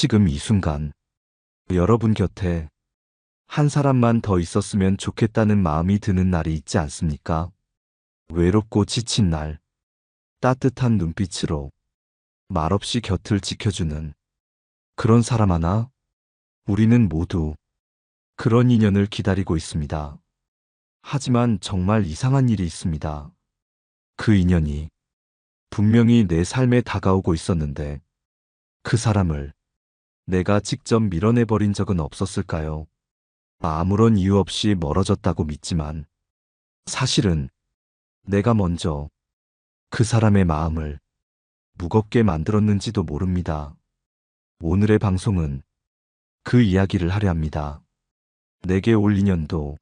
지금 이 순간 여러분 곁에 한 사람만 더 있었으면 좋겠다는 마음이 드는 날이 있지 않습니까? 외롭고 지친 날, 따뜻한 눈빛으로 말없이 곁을 지켜주는 그런 사람 하나, 우리는 모두 그런 인연을 기다리고 있습니다. 하지만 정말 이상한 일이 있습니다. 그 인연이 분명히 내 삶에 다가오고 있었는데 그 사람을 내가 직접 밀어내버린 적은 없었을까요? 아무런 이유 없이 멀어졌다고 믿지만 사실은 내가 먼저 그 사람의 마음을 무겁게 만들었는지도 모릅니다. 오늘의 방송은 그 이야기를 하려 합니다. 내게 올 인연도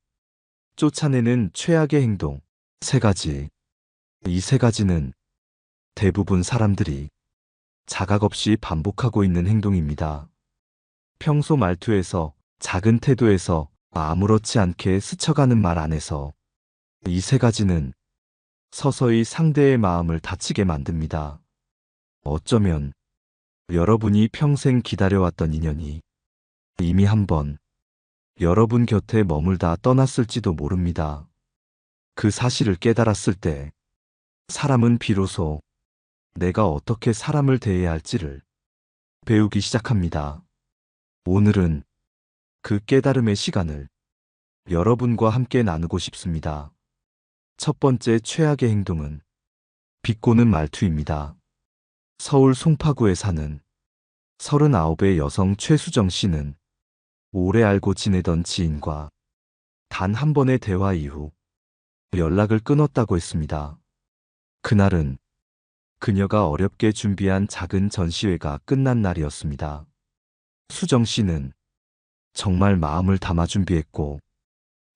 쫓아내는 최악의 행동 세 가지. 이 세 가지는 대부분 사람들이 자각 없이 반복하고 있는 행동입니다. 평소 말투에서, 작은 태도에서, 아무렇지 않게 스쳐가는 말 안에서 이 세 가지는 서서히 상대의 마음을 다치게 만듭니다. 어쩌면 여러분이 평생 기다려왔던 인연이 이미 한번 여러분 곁에 머물다 떠났을지도 모릅니다. 그 사실을 깨달았을 때 사람은 비로소 내가 어떻게 사람을 대해야 할지를 배우기 시작합니다. 오늘은 그 깨달음의 시간을 여러분과 함께 나누고 싶습니다. 첫 번째 최악의 행동은 비꼬는 말투입니다. 서울 송파구에 사는 39의 여성 최수정 씨는 오래 알고 지내던 지인과 단 한 번의 대화 이후 연락을 끊었다고 했습니다. 그날은 그녀가 어렵게 준비한 작은 전시회가 끝난 날이었습니다. 수정 씨는 정말 마음을 담아 준비했고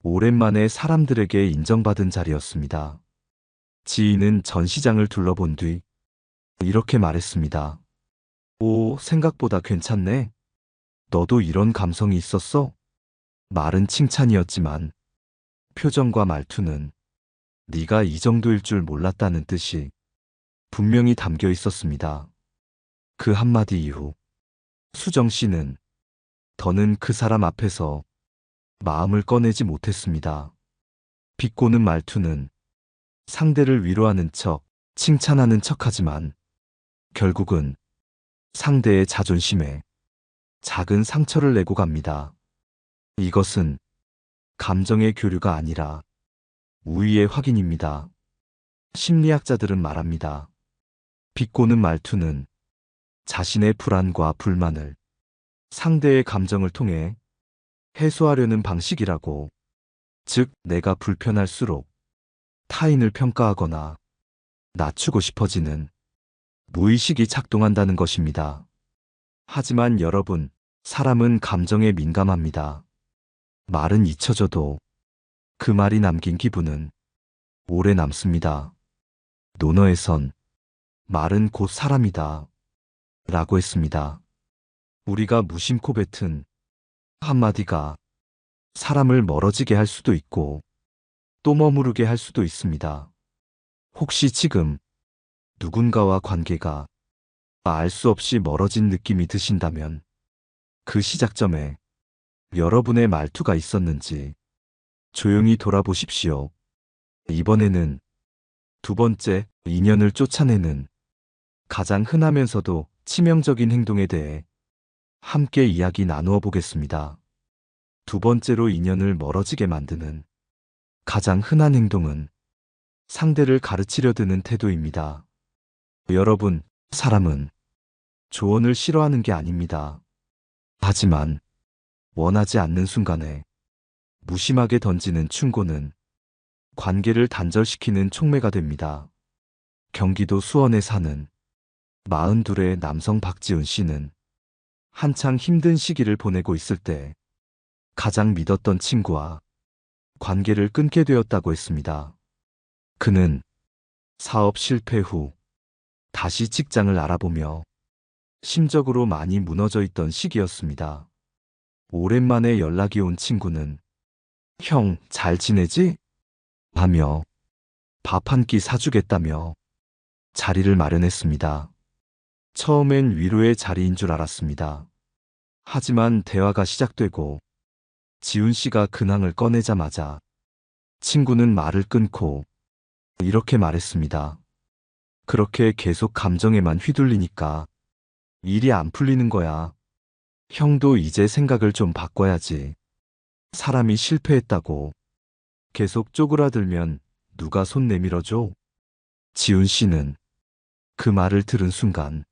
오랜만에 사람들에게 인정받은 자리였습니다. 지인은 전시장을 둘러본 뒤 이렇게 말했습니다. 오, 생각보다 괜찮네. 너도 이런 감성이 있었어? 말은 칭찬이었지만 표정과 말투는 네가 이 정도일 줄 몰랐다는 뜻이 분명히 담겨 있었습니다. 그 한마디 이후 수정 씨는 더는 그 사람 앞에서 마음을 꺼내지 못했습니다. 비꼬는 말투는 상대를 위로하는 척, 칭찬하는 척하지만 결국은 상대의 자존심에 작은 상처를 내고 갑니다. 이것은 감정의 교류가 아니라 우위의 확인입니다. 심리학자들은 말합니다. 비꼬는 말투는 자신의 불안과 불만을 상대의 감정을 통해 해소하려는 방식이라고, 즉 내가 불편할수록 타인을 평가하거나 낮추고 싶어지는 무의식이 작동한다는 것입니다. 하지만 여러분, 사람은 감정에 민감합니다. 말은 잊혀져도 그 말이 남긴 기분은 오래 남습니다. 논어에선 말은 곧 사람이다 라고 했습니다. 우리가 무심코 뱉은 한마디가 사람을 멀어지게 할 수도 있고 또 머무르게 할 수도 있습니다. 혹시 지금 누군가와 관계가 알 수 없이 멀어진 느낌이 드신다면 그 시작점에 여러분의 말투가 있었는지 조용히 돌아보십시오. 이번에는 두 번째, 인연을 쫓아내는 가장 흔하면서도 치명적인 행동에 대해 함께 이야기 나누어 보겠습니다. 두 번째로 인연을 멀어지게 만드는 가장 흔한 행동은 상대를 가르치려 드는 태도입니다. 여러분, 사람은 조언을 싫어하는 게 아닙니다. 하지만 원하지 않는 순간에 무심하게 던지는 충고는 관계를 단절시키는 촉매가 됩니다. 경기도 수원에 사는 42의 남성 박지훈 씨는 한창 힘든 시기를 보내고 있을 때 가장 믿었던 친구와 관계를 끊게 되었다고 했습니다. 그는 사업 실패 후 다시 직장을 알아보며 심적으로 많이 무너져 있던 시기였습니다. 오랜만에 연락이 온 친구는 형, 잘 지내지? 하며 밥 한 끼 사주겠다며 자리를 마련했습니다. 처음엔 위로의 자리인 줄 알았습니다. 하지만 대화가 시작되고 지훈 씨가 근황을 꺼내자마자 친구는 말을 끊고 이렇게 말했습니다. 그렇게 계속 감정에만 휘둘리니까 일이 안 풀리는 거야. 형도 이제 생각을 좀 바꿔야지. 사람이 실패했다고 계속 쪼그라들면 누가 손 내밀어줘? 지훈 씨는 그 말을 들은 순간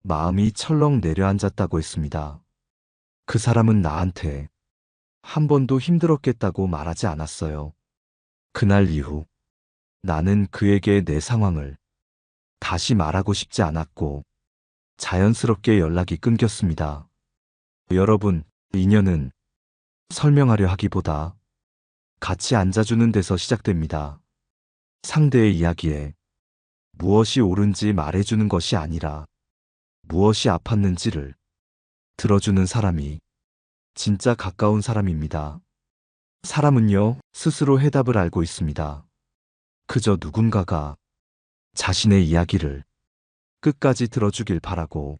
마음이 철렁 내려앉았다고 했습니다. 그 사람은 나한테 한 번도 힘들었겠다고 말하지 않았어요. 그날 이후 나는 그에게 내 상황을 다시 말하고 싶지 않았고 자연스럽게 연락이 끊겼습니다. 여러분, 인연은 설명하려 하기보다 같이 앉아주는 데서 시작됩니다. 상대의 이야기에 무엇이 옳은지 말해주는 것이 아니라 무엇이 아팠는지를 들어주는 사람이 진짜 가까운 사람입니다. 사람은요, 스스로 해답을 알고 있습니다. 그저 누군가가 자신의 이야기를 끝까지 들어주길 바라고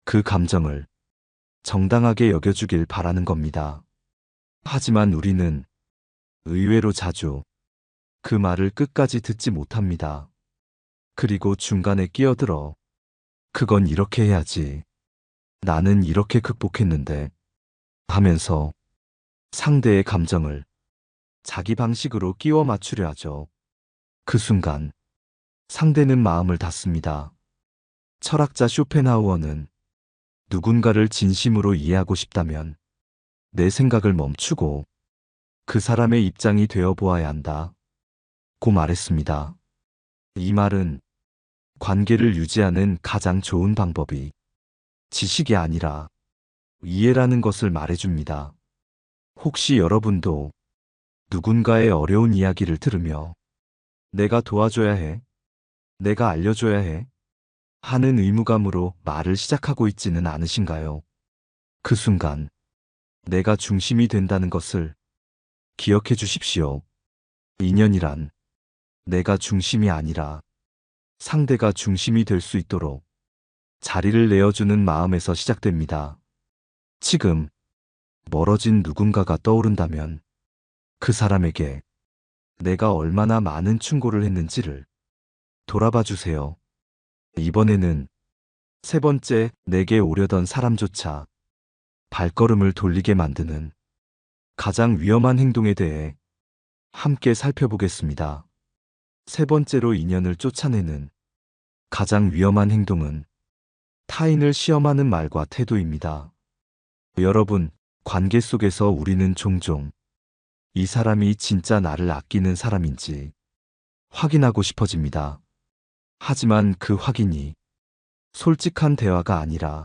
그 감정을 정당하게 여겨주길 바라는 겁니다. 하지만 우리는 의외로 자주 그 말을 끝까지 듣지 못합니다. 그리고 중간에 끼어들어 그건 이렇게 해야지. 나는 이렇게 극복했는데 하면서 상대의 감정을 자기 방식으로 끼워 맞추려 하죠. 그 순간 상대는 마음을 닫습니다. 철학자 쇼펜하우어는 누군가를 진심으로 이해하고 싶다면 내 생각을 멈추고 그 사람의 입장이 되어 보아야 한다. 고 말했습니다. 이 말은 관계를 유지하는 가장 좋은 방법이 지식이 아니라 이해라는 것을 말해줍니다. 혹시 여러분도 누군가의 어려운 이야기를 들으며 내가 도와줘야 해, 내가 알려줘야 해 하는 의무감으로 말을 시작하고 있지는 않으신가요? 그 순간 내가 중심이 된다는 것을 기억해 주십시오. 인연이란 내가 중심이 아니라 상대가 중심이 될 수 있도록 자리를 내어주는 마음에서 시작됩니다. 지금 멀어진 누군가가 떠오른다면 그 사람에게 내가 얼마나 많은 충고를 했는지를 돌아봐 주세요. 이번에는 세 번째, 내게 오려던 사람조차 발걸음을 돌리게 만드는 가장 위험한 행동에 대해 함께 살펴보겠습니다. 세 번째로 인연을 쫓아내는 가장 위험한 행동은 타인을 시험하는 말과 태도입니다. 여러분, 관계 속에서 우리는 종종 이 사람이 진짜 나를 아끼는 사람인지 확인하고 싶어집니다. 하지만 그 확인이 솔직한 대화가 아니라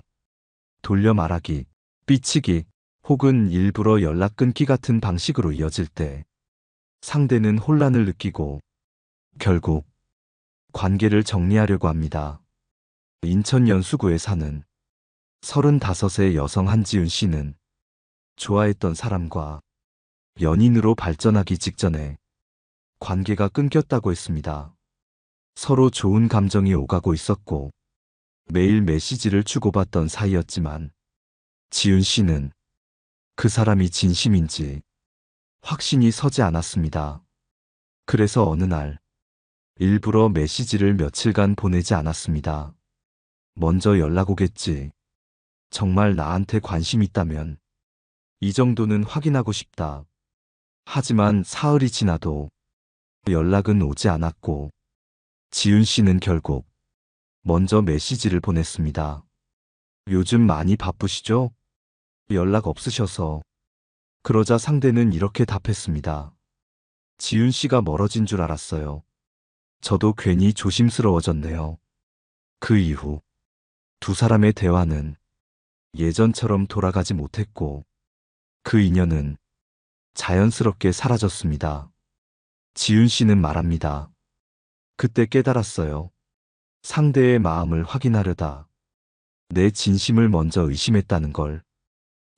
돌려 말하기, 삐치기, 혹은 일부러 연락 끊기 같은 방식으로 이어질 때 상대는 혼란을 느끼고 결국 관계를 정리하려고 합니다. 인천 연수구에 사는 35세 여성 한지윤 씨는 좋아했던 사람과 연인으로 발전하기 직전에 관계가 끊겼다고 했습니다. 서로 좋은 감정이 오가고 있었고 매일 메시지를 주고받던 사이였지만 지윤 씨는 그 사람이 진심인지 확신이 서지 않았습니다. 그래서 어느 날 일부러 메시지를 며칠간 보내지 않았습니다. 먼저 연락 오겠지. 정말 나한테 관심 있다면 이 정도는 확인하고 싶다. 하지만 사흘이 지나도 연락은 오지 않았고 지윤 씨는 결국 먼저 메시지를 보냈습니다. 요즘 많이 바쁘시죠? 연락 없으셔서. 그러자 상대는 이렇게 답했습니다. 지윤 씨가 멀어진 줄 알았어요. 저도 괜히 조심스러워졌네요. 그 이후 두 사람의 대화는 예전처럼 돌아가지 못했고 그 인연은 자연스럽게 사라졌습니다. 지윤 씨는 말합니다. 그때 깨달았어요. 상대의 마음을 확인하려다 내 진심을 먼저 의심했다는 걸.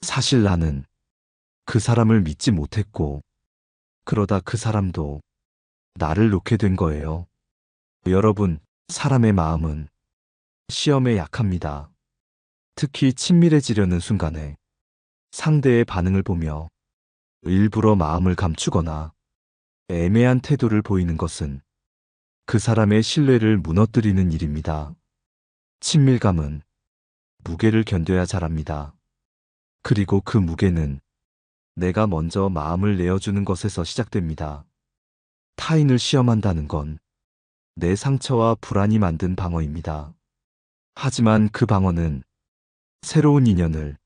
사실 나는 그 사람을 믿지 못했고 그러다 그 사람도 나를 놓게 된 거예요. 여러분, 사람의 마음은 시험에 약합니다. 특히 친밀해지려는 순간에 상대의 반응을 보며 일부러 마음을 감추거나 애매한 태도를 보이는 것은 그 사람의 신뢰를 무너뜨리는 일입니다. 친밀감은 무게를 견뎌야 자랍니다. 그리고 그 무게는 내가 먼저 마음을 내어주는 것에서 시작됩니다. 타인을 시험한다는 건 내 상처와 불안이 만든 방어입니다. 하지만 그 방어는 새로운 인연을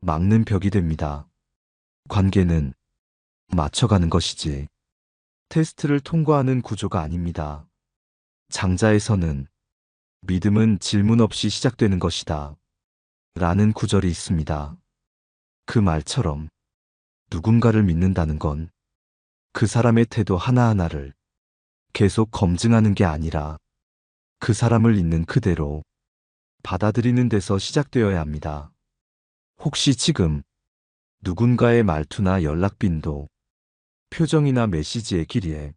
막는 벽이 됩니다. 관계는 맞춰가는 것이지 테스트를 통과하는 구조가 아닙니다. 장자에서는 믿음은 질문 없이 시작되는 것이다 라는 구절이 있습니다. 그 말처럼 누군가를 믿는다는 건 그 사람의 태도 하나하나를 계속 검증하는 게 아니라 그 사람을 있는 그대로 받아들이는 데서 시작되어야 합니다. 혹시 지금 누군가의 말투나 연락 빈도, 표정이나 메시지의 길이에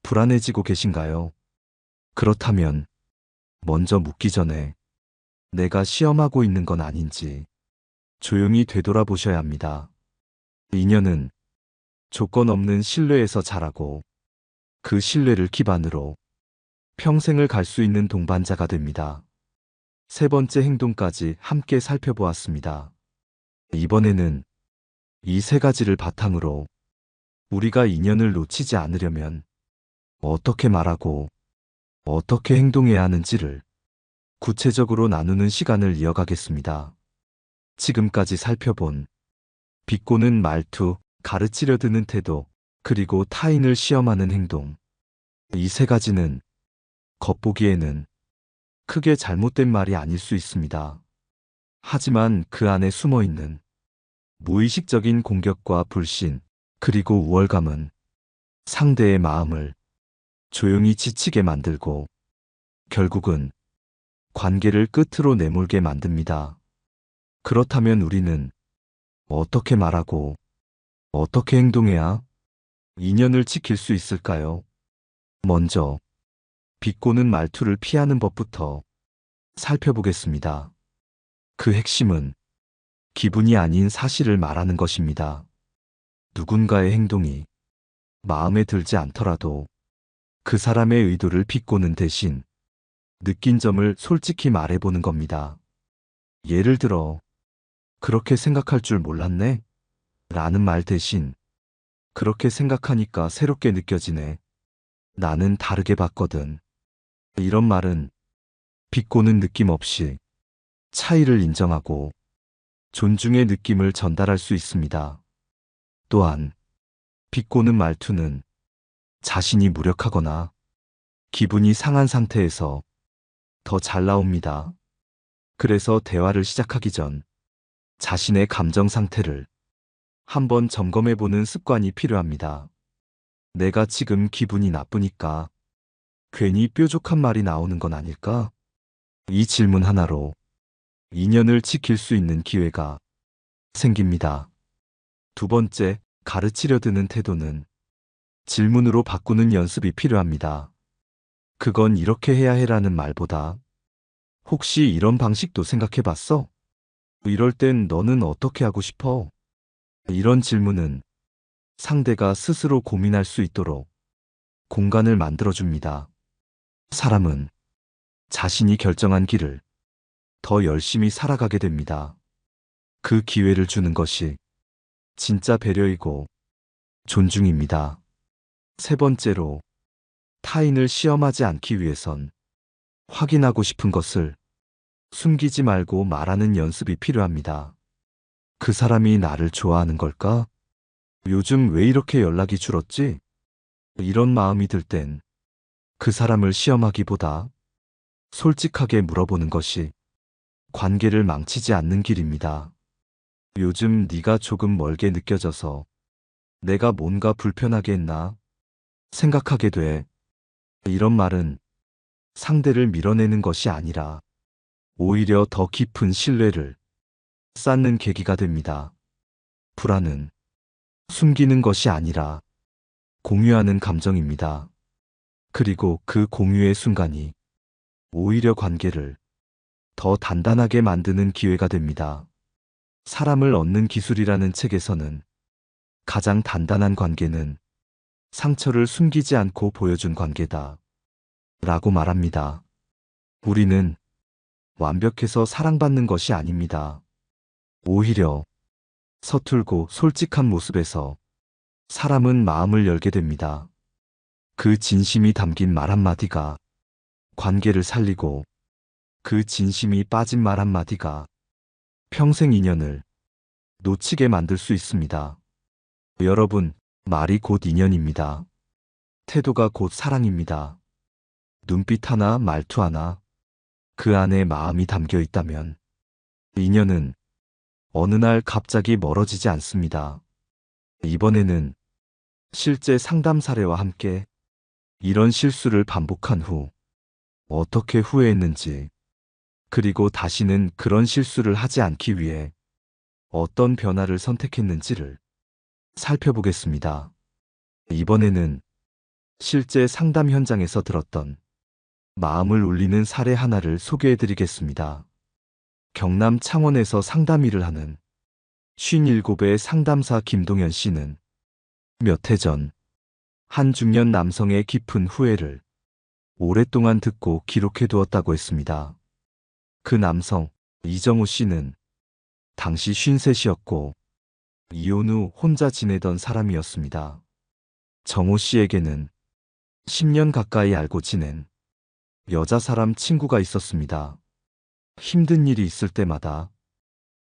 불안해지고 계신가요? 그렇다면 먼저 묻기 전에 내가 시험하고 있는 건 아닌지 조용히 되돌아보셔야 합니다. 인연은 조건 없는 신뢰에서 자라고 그 신뢰를 기반으로 평생을 갈 수 있는 동반자가 됩니다. 세 번째 행동까지 함께 살펴보았습니다. 이번에는 이 세 가지를 바탕으로 우리가 인연을 놓치지 않으려면 어떻게 말하고 어떻게 행동해야 하는지를 구체적으로 나누는 시간을 이어가겠습니다. 지금까지 살펴본 비꼬는 말투, 가르치려 드는 태도, 그리고 타인을 시험하는 행동. 이 세 가지는 겉보기에는 크게 잘못된 말이 아닐 수 있습니다. 하지만 그 안에 숨어 있는 무의식적인 공격과 불신, 그리고 우월감은 상대의 마음을 조용히 지치게 만들고 결국은 관계를 끝으로 내몰게 만듭니다. 그렇다면 우리는 어떻게 말하고 어떻게 행동해야 인연을 지킬 수 있을까요? 먼저 비꼬는 말투를 피하는 법부터 살펴보겠습니다. 그 핵심은 기분이 아닌 사실을 말하는 것입니다. 누군가의 행동이 마음에 들지 않더라도 그 사람의 의도를 비꼬는 대신 느낀 점을 솔직히 말해보는 겁니다. 예를 들어, 그렇게 생각할 줄 몰랐네? 라는 말 대신 그렇게 생각하니까 새롭게 느껴지네. 나는 다르게 봤거든. 이런 말은 비꼬는 느낌 없이 차이를 인정하고 존중의 느낌을 전달할 수 있습니다. 또한 비꼬는 말투는 자신이 무력하거나 기분이 상한 상태에서 더 잘 나옵니다. 그래서 대화를 시작하기 전 자신의 감정 상태를 한번 점검해보는 습관이 필요합니다. 내가 지금 기분이 나쁘니까 괜히 뾰족한 말이 나오는 건 아닐까? 이 질문 하나로 인연을 지킬 수 있는 기회가 생깁니다. 두 번째, 가르치려 드는 태도는 질문으로 바꾸는 연습이 필요합니다. 그건 이렇게 해야 해라는 말보다 혹시 이런 방식도 생각해 봤어? 이럴 땐 너는 어떻게 하고 싶어? 이런 질문은 상대가 스스로 고민할 수 있도록 공간을 만들어줍니다. 사람은 자신이 결정한 길을 더 열심히 살아가게 됩니다. 그 기회를 주는 것이 진짜 배려이고 존중입니다. 세 번째로, 타인을 시험하지 않기 위해선 확인하고 싶은 것을 숨기지 말고 말하는 연습이 필요합니다. 그 사람이 나를 좋아하는 걸까? 요즘 왜 이렇게 연락이 줄었지? 이런 마음이 들 땐 그 사람을 시험하기보다 솔직하게 물어보는 것이 관계를 망치지 않는 길입니다. 요즘 네가 조금 멀게 느껴져서 내가 뭔가 불편하게 했나 생각하게 돼. 이런 말은 상대를 밀어내는 것이 아니라 오히려 더 깊은 신뢰를 쌓는 계기가 됩니다. 불안은 숨기는 것이 아니라 공유하는 감정입니다. 그리고 그 공유의 순간이 오히려 관계를 더 단단하게 만드는 기회가 됩니다. 사람을 얻는 기술이라는 책에서는 가장 단단한 관계는 상처를 숨기지 않고 보여준 관계다 라고 말합니다. 우리는 완벽해서 사랑받는 것이 아닙니다. 오히려 서툴고 솔직한 모습에서 사람은 마음을 열게 됩니다. 그 진심이 담긴 말 한마디가 관계를 살리고 그 진심이 빠진 말 한마디가 평생 인연을 놓치게 만들 수 있습니다. 여러분, 말이 곧 인연입니다. 태도가 곧 사랑입니다. 눈빛 하나, 말투 하나, 그 안에 마음이 담겨 있다면 인연은 어느 날 갑자기 멀어지지 않습니다. 이번에는 실제 상담 사례와 함께 이런 실수를 반복한 후 어떻게 후회했는지, 그리고 다시는 그런 실수를 하지 않기 위해 어떤 변화를 선택했는지를 살펴보겠습니다. 이번에는 실제 상담 현장에서 들었던 마음을 울리는 사례 하나를 소개해드리겠습니다. 경남 창원에서 상담 일을 하는 57의 상담사 김동현 씨는 몇 해 전 한 중년 남성의 깊은 후회를 오랫동안 듣고 기록해 두었다고 했습니다. 그 남성, 이정우 씨는 당시 53이었고 이혼 후 혼자 지내던 사람이었습니다. 정우 씨에게는 10년 가까이 알고 지낸 여자 사람 친구가 있었습니다. 힘든 일이 있을 때마다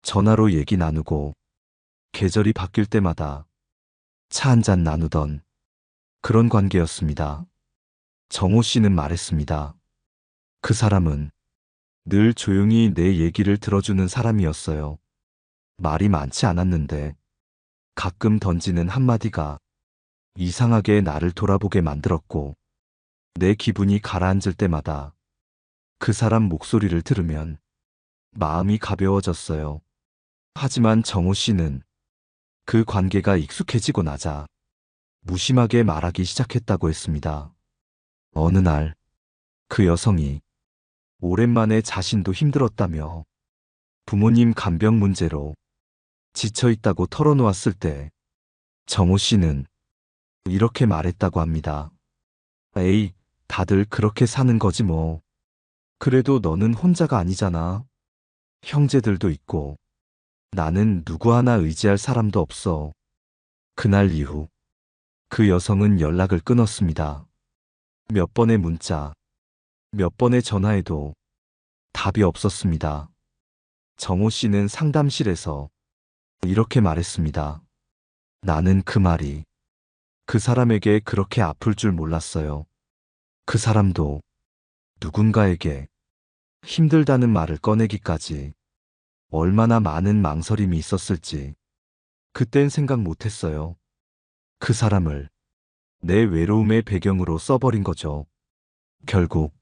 전화로 얘기 나누고 계절이 바뀔 때마다 차 한잔 나누던 그런 관계였습니다. 정호 씨는 말했습니다. 그 사람은 늘 조용히 내 얘기를 들어주는 사람이었어요. 말이 많지 않았는데 가끔 던지는 한마디가 이상하게 나를 돌아보게 만들었고, 내 기분이 가라앉을 때마다 그 사람 목소리를 들으면 마음이 가벼워졌어요. 하지만 정호 씨는 그 관계가 익숙해지고 나자 무심하게 말하기 시작했다고 했습니다. 어느 날 그 여성이 오랜만에 자신도 힘들었다며 부모님 간병 문제로 지쳐있다고 털어놓았을 때 정호 씨는 이렇게 말했다고 합니다. 에이, 다들 그렇게 사는 거지 뭐. 그래도 너는 혼자가 아니잖아. 형제들도 있고 나는 누구 하나 의지할 사람도 없어. 그날 이후 그 여성은 연락을 끊었습니다. 몇 번의 문자, 몇 번의 전화에도 답이 없었습니다. 정호 씨는 상담실에서 이렇게 말했습니다. 나는 그 말이 그 사람에게 그렇게 아플 줄 몰랐어요. 그 사람도 누군가에게 힘들다는 말을 꺼내기까지 얼마나 많은 망설임이 있었을지 그땐 생각 못했어요. 그 사람을 내 외로움의 배경으로 써버린 거죠. 결국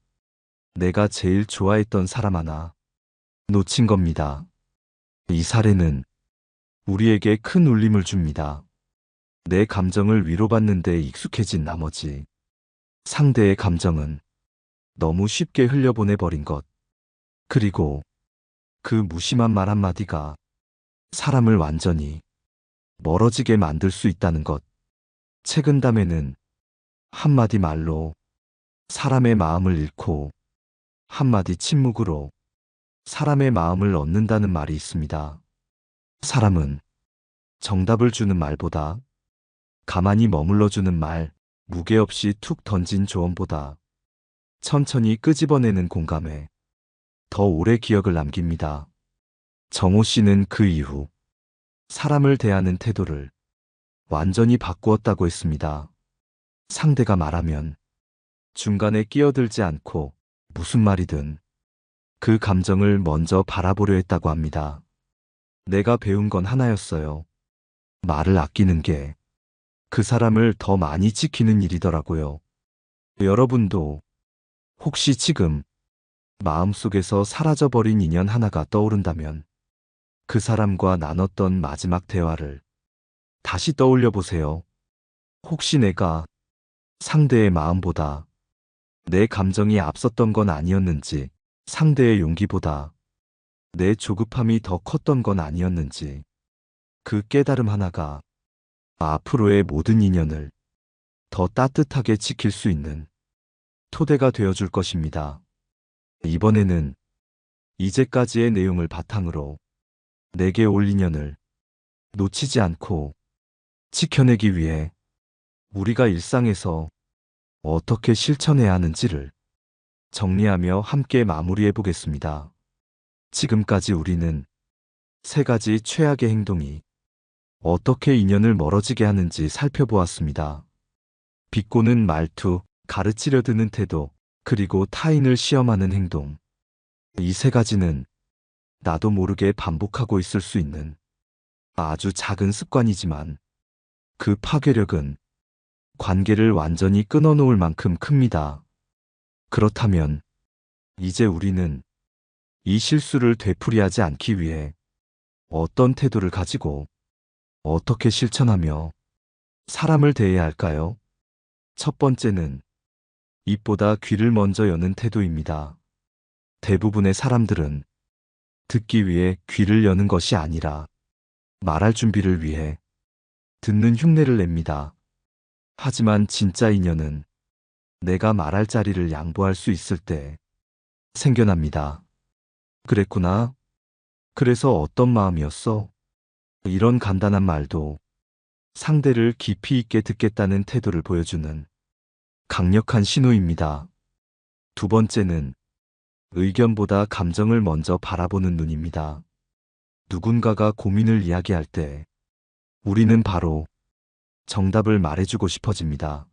내가 제일 좋아했던 사람 하나 놓친 겁니다. 이 사례는 우리에게 큰 울림을 줍니다. 내 감정을 위로받는 데 익숙해진 나머지 상대의 감정은 너무 쉽게 흘려보내버린 것, 그리고 그 무심한 말 한마디가 사람을 완전히 멀어지게 만들 수 있다는 것. 책은담에는 한마디 말로 사람의 마음을 잃고 한마디 침묵으로 사람의 마음을 얻는다는 말이 있습니다. 사람은 정답을 주는 말보다 가만히 머물러주는 말, 무게 없이 툭 던진 조언보다 천천히 끄집어내는 공감에 더 오래 기억을 남깁니다. 정호 씨는 그 이후 사람을 대하는 태도를 완전히 바꾸었다고 했습니다. 상대가 말하면 중간에 끼어들지 않고 무슨 말이든 그 감정을 먼저 바라보려 했다고 합니다. 내가 배운 건 하나였어요. 말을 아끼는 게 그 사람을 더 많이 지키는 일이더라고요. 여러분도 혹시 지금 마음속에서 사라져버린 인연 하나가 떠오른다면 그 사람과 나눴던 마지막 대화를 다시 떠올려 보세요. 혹시 내가 상대의 마음보다 내 감정이 앞섰던 건 아니었는지, 상대의 용기보다 내 조급함이 더 컸던 건 아니었는지, 그 깨달음 하나가 앞으로의 모든 인연을 더 따뜻하게 지킬 수 있는 토대가 되어줄 것입니다. 이번에는 이제까지의 내용을 바탕으로 내게 올 인연을 놓치지 않고 지켜내기 위해 우리가 일상에서 어떻게 실천해야 하는지를 정리하며 함께 마무리해 보겠습니다. 지금까지 우리는 세 가지 최악의 행동이 어떻게 인연을 멀어지게 하는지 살펴보았습니다. 비꼬는 말투, 가르치려 드는 태도, 그리고 타인을 시험하는 행동. 이 세 가지는 나도 모르게 반복하고 있을 수 있는 아주 작은 습관이지만 그 파괴력은 관계를 완전히 끊어놓을 만큼 큽니다. 그렇다면 이제 우리는 이 실수를 되풀이하지 않기 위해 어떤 태도를 가지고 어떻게 실천하며 사람을 대해야 할까요? 첫 번째는 입보다 귀를 먼저 여는 태도입니다. 대부분의 사람들은 듣기 위해 귀를 여는 것이 아니라 말할 준비를 위해 듣는 흉내를 냅니다. 하지만 진짜 인연은 내가 말할 자리를 양보할 수 있을 때 생겨납니다. 그랬구나. 그래서 어떤 마음이었어? 이런 간단한 말도 상대를 깊이 있게 듣겠다는 태도를 보여주는 강력한 신호입니다. 두 번째는 의견보다 감정을 먼저 바라보는 눈입니다. 누군가가 고민을 이야기할 때 우리는 바로 정답을 말해주고 싶어집니다.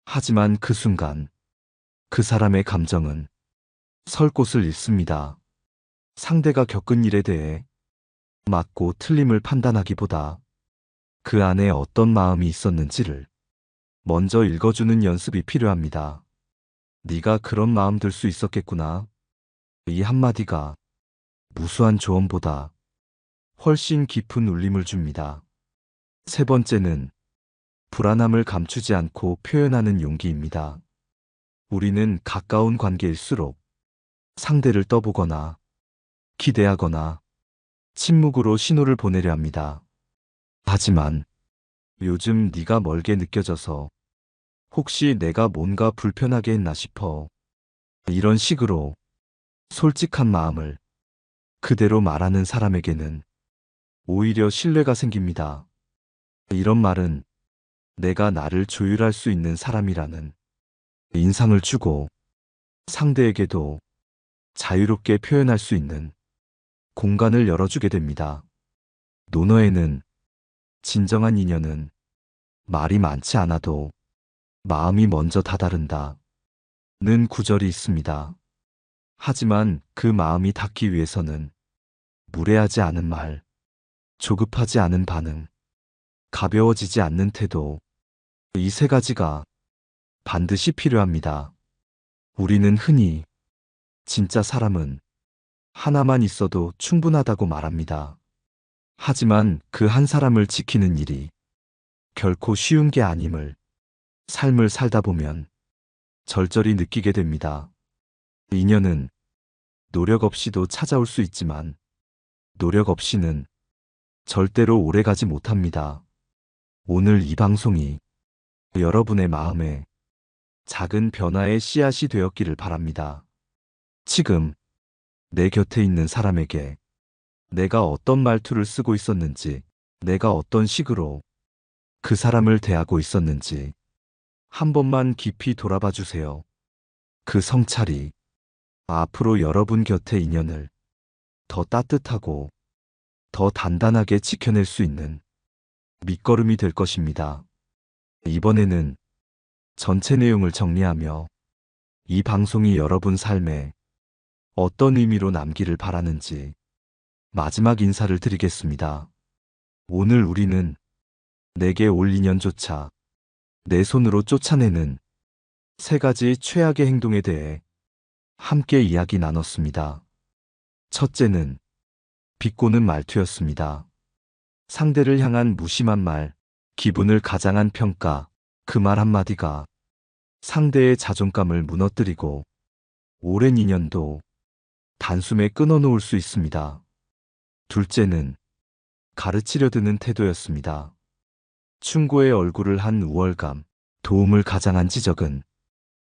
하지만 그 순간 그 사람의 감정은 설 곳을 잃습니다. 상대가 겪은 일에 대해 맞고 틀림을 판단하기보다 그 안에 어떤 마음이 있었는지를 먼저 읽어주는 연습이 필요합니다. 네가 그런 마음 들 수 있었겠구나. 이 한마디가 무수한 조언보다 훨씬 깊은 울림을 줍니다. 세 번째는 불안함을 감추지 않고 표현하는 용기입니다. 우리는 가까운 관계일수록 상대를 떠보거나 기대하거나 침묵으로 신호를 보내려 합니다. 하지만 요즘 네가 멀게 느껴져서 혹시 내가 뭔가 불편하게 했나 싶어. 이런 식으로 솔직한 마음을 그대로 말하는 사람에게는 오히려 신뢰가 생깁니다. 이런 말은 내가 나를 조율할 수 있는 사람이라는 인상을 주고 상대에게도 자유롭게 표현할 수 있는 공간을 열어주게 됩니다. 논어에는 진정한 인연은 말이 많지 않아도 마음이 먼저 다다른다 는 구절이 있습니다. 하지만 그 마음이 닿기 위해서는 무례하지 않은 말, 조급하지 않은 반응, 가벼워지지 않는 태도, 이 세 가지가 반드시 필요합니다. 우리는 흔히 진짜 사람은 하나만 있어도 충분하다고 말합니다. 하지만 그 한 사람을 지키는 일이 결코 쉬운 게 아님을 삶을 살다 보면 절절히 느끼게 됩니다. 인연은 노력 없이도 찾아올 수 있지만 노력 없이는 절대로 오래가지 못합니다. 오늘 이 방송이 여러분의 마음에 작은 변화의 씨앗이 되었기를 바랍니다. 지금 내 곁에 있는 사람에게 내가 어떤 말투를 쓰고 있었는지, 내가 어떤 식으로 그 사람을 대하고 있었는지 한 번만 깊이 돌아봐 주세요. 그 성찰이 앞으로 여러분 곁의 인연을 더 따뜻하고 더 단단하게 지켜낼 수 있는 밑거름이 될 것입니다. 이번에는 전체 내용을 정리하며 이 방송이 여러분 삶에 어떤 의미로 남기를 바라는지 마지막 인사를 드리겠습니다. 오늘 우리는 내게 올 인연조차 내 손으로 쫓아내는 세 가지 최악의 행동에 대해 함께 이야기 나눴습니다. 첫째는 비꼬는 말투였습니다. 상대를 향한 무심한 말, 기분을 가장한 평가, 그 말 한마디가 상대의 자존감을 무너뜨리고 오랜 인연도 단숨에 끊어놓을 수 있습니다. 둘째는 가르치려 드는 태도였습니다. 충고의 얼굴을 한 우월감, 도움을 가장한 지적은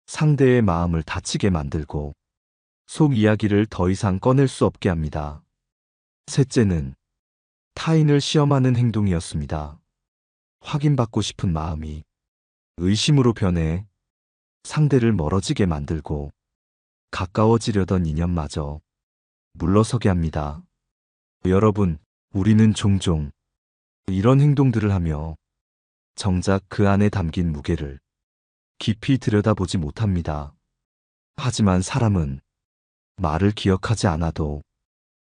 상대의 마음을 다치게 만들고 속 이야기를 더 이상 꺼낼 수 없게 합니다. 셋째는 타인을 시험하는 행동이었습니다. 확인받고 싶은 마음이 의심으로 변해 상대를 멀어지게 만들고 가까워지려던 인연마저 물러서게 합니다. 여러분, 우리는 종종 이런 행동들을 하며 정작 그 안에 담긴 무게를 깊이 들여다보지 못합니다. 하지만 사람은 말을 기억하지 않아도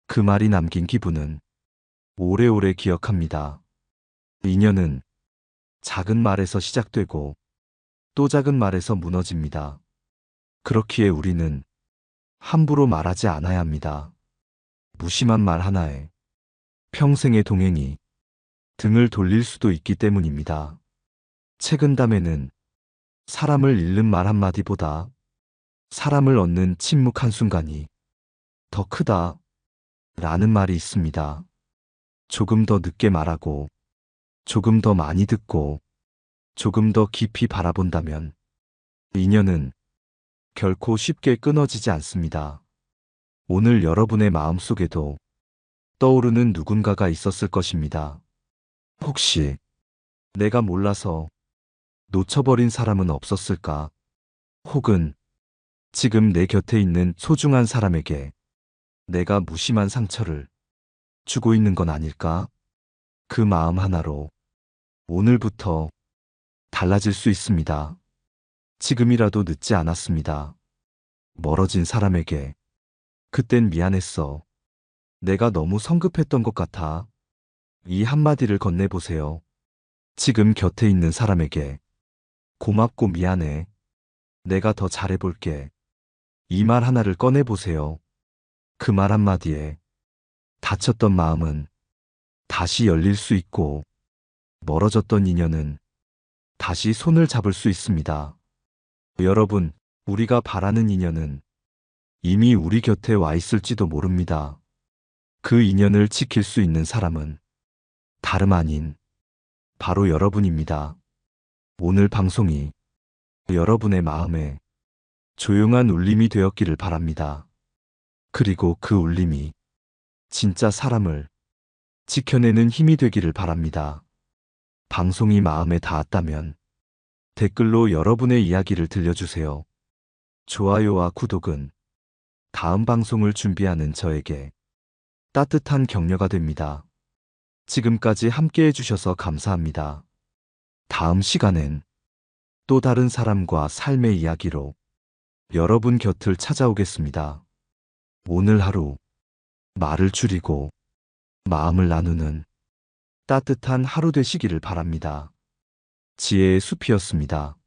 그 말이 남긴 기분은 오래오래 기억합니다. 인연은 작은 말에서 시작되고 또 작은 말에서 무너집니다. 그렇기에 우리는 함부로 말하지 않아야 합니다. 무심한 말 하나에 평생의 동행이 등을 돌릴 수도 있기 때문입니다. 책은담에는 사람을 잃는 말 한마디보다 사람을 얻는 침묵 한순간이 더 크다 라는 말이 있습니다. 조금 더 늦게 말하고 조금 더 많이 듣고 조금 더 깊이 바라본다면 인연은 결코 쉽게 끊어지지 않습니다. 오늘 여러분의 마음속에도 떠오르는 누군가가 있었을 것입니다. 혹시 내가 몰라서 놓쳐버린 사람은 없었을까? 혹은 지금 내 곁에 있는 소중한 사람에게 내가 무심한 상처를 주고 있는 건 아닐까? 그 마음 하나로 오늘부터 달라질 수 있습니다. 지금이라도 늦지 않았습니다. 멀어진 사람에게 그땐 미안했어. 내가 너무 성급했던 것 같아. 이 한마디를 건네보세요. 지금 곁에 있는 사람에게 고맙고 미안해. 내가 더 잘해볼게. 이 말 하나를 꺼내보세요. 그 말 한마디에 다쳤던 마음은 다시 열릴 수 있고 멀어졌던 인연은 다시 손을 잡을 수 있습니다. 여러분, 우리가 바라는 인연은 이미 우리 곁에 와 있을지도 모릅니다. 그 인연을 지킬 수 있는 사람은 다름 아닌 바로 여러분입니다. 오늘 방송이 여러분의 마음에 조용한 울림이 되었기를 바랍니다. 그리고 그 울림이 진짜 사람을 지켜내는 힘이 되기를 바랍니다. 방송이 마음에 닿았다면 댓글로 여러분의 이야기를 들려주세요. 좋아요와 구독은 다음 방송을 준비하는 저에게 따뜻한 격려가 됩니다. 지금까지 함께 해주셔서 감사합니다. 다음 시간엔 또 다른 사람과 삶의 이야기로 여러분 곁을 찾아오겠습니다. 오늘 하루 말을 줄이고 마음을 나누는 따뜻한 하루 되시기를 바랍니다. 지혜의 숲이었습니다.